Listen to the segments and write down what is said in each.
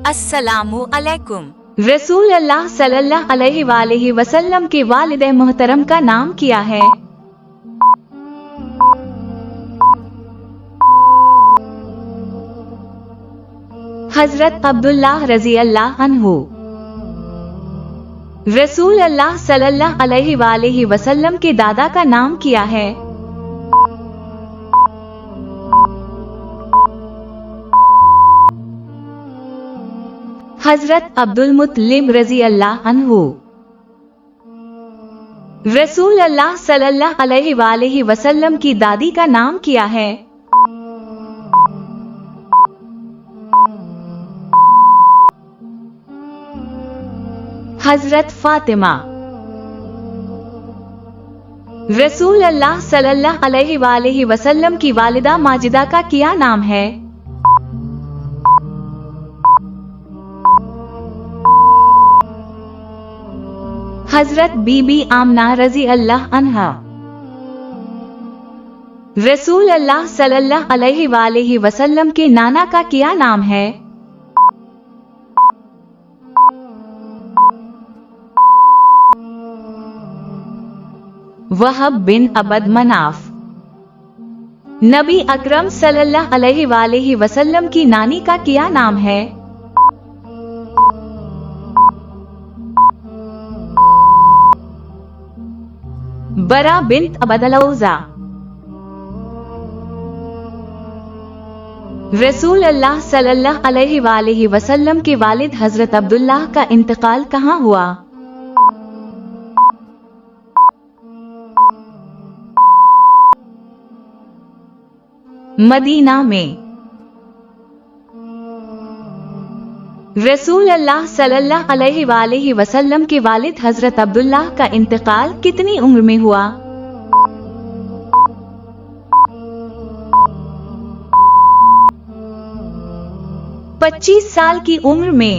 अस्सलामु अलैकुम। रसूल अल्लाह सल्लल्लाहु अलैहि वसल्लम के वालिद मोहतरम का नाम क्या है? हजरत अब्दुल्लाह रजी अल्लाह अन्हु। रसूल अल्लाह सल्लल्लाहु अलैहि वसल्लम के दादा का नाम क्या है? हजरत अब्दुल मुत्तलिब रजी अल्लाह अन्हु। रसूल अल्लाह सल्लल्लाहु अलैहि वसल्लम की दादी का नाम क्या है? हजरत फातिमा। रसूल अल्लाह सल्लल्लाहु अलैहि वसल्लम की वालिदा माजिदा का क्या नाम है? हजरत बीबी आमना रजी अल्लाह अन्हा। रसूल अल्लाह सल्लल्लाहु अलैहि वसल्लम के नाना का क्या नाम है? वहब बिन अबद मनाफ। नबी अकरम सल्लल्लाहु अलैहि वसल्लम की नानी का क्या नाम है? बरा बिन अबदलौजा। रसूल अल्लाह सल्लल्लाहु अलैहि वसल्लम के वालिद हजरत अब्दुल्लाह का इंतकाल कहाँ हुआ? मदीना में। रसूल अल्लाह सल्लल्लाहु अलैहि वसल्लम के वालिद हजरत अब्दुल्लाह का इंतकाल कितनी उम्र में हुआ? पच्चीस साल की उम्र में।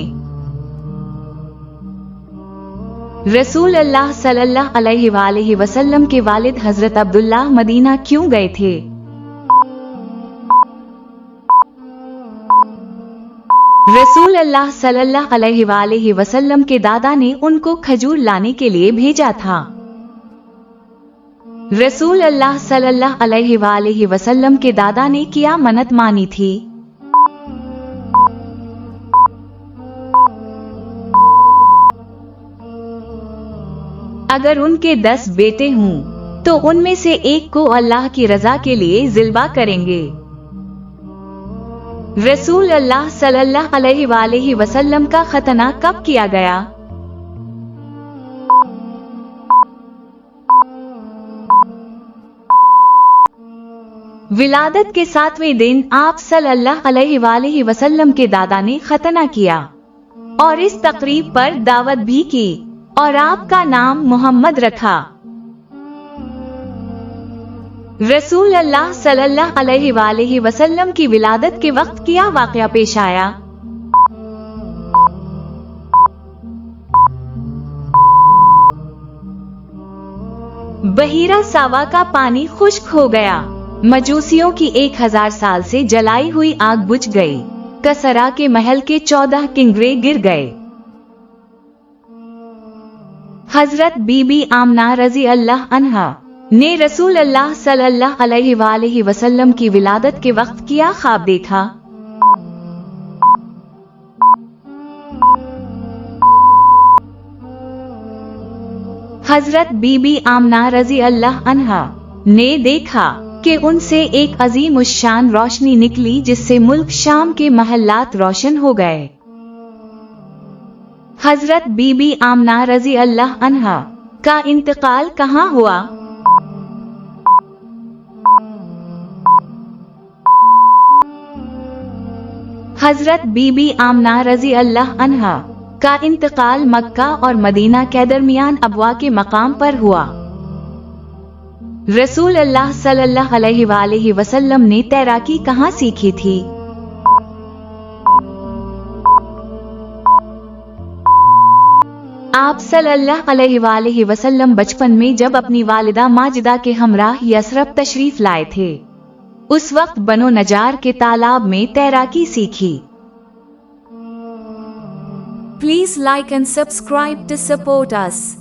रसूल अल्लाह सल्लल्लाहु अलैहि वसल्लम के वालिद हजरत अब्दुल्लाह मदीना क्यों गए थे? रसूल अल्लाह सल्लल्लाहु अलैहि वसल्लम के दादा ने उनको खजूर लाने के लिए भेजा था। रसूल अल्लाह सल्लल्लाहु अलैहि वसल्लम के दादा ने क्या मन्नत मानी थी? अगर उनके 10 बेटे हों तो उनमें से एक को अल्लाह की रजा के लिए ज़िल्बा करेंगे। रसूल अल्लाह सल्लल्लाहु अलैहि वसल्लम का खतना कब किया गया? विलादत के 7वें दिन आप सल्लल्लाहु अलैहि वसल्लम के दादा ने खतना किया और इस तकरीब पर दावत भी की और आपका नाम मोहम्मद रखा। रसूल अल्लाह सल्लल्लाहु अलैहि वसल्लम की विलादत के वक्त क्या वाक़या पेश आया? बहीरा सावा का पानी खुश्क हो गया। मजूसियों की 1000 साल से जलाई हुई आग बुझ गई। कसरा के महल के 14 किंगरे गिर गए। हजरत बीबी आमना रजी अल्लाह अन्हा ने रसूल अल्लाह सल्लल्लाहु अलैहि वसल्लम की विलादत के वक्त क्या ख्वाब देखा? हजरत बीबी आमना रजी अल्लाह अन्हा ने देखा कि उनसे एक अजीम उश्शान रोशनी निकली जिससे मुल्क शाम के महल्लात रोशन हो गए। हजरत बीबी आमना रजी अल्लाह अन्हा का इंतकाल कहाँ हुआ? हजरत बीबी आमना रजी अल्लाह अन्हा का इंतकाल मक्का और मदीना के दरमियान अबवा के मकाम पर हुआ। रसूल अल्लाह सल्लल्लाहु अलैहि वसल्लम ने तैराकी कहाँ सीखी थी? आप सल्लल्लाहु अलैहि वसल्लम बचपन में जब अपनी वालिदा माजिदा के हमराह यसरब तशरीफ लाए थे, उस वक्त बनो नजार के तालाब में तैराकी सीखी। Please like and subscribe to support us.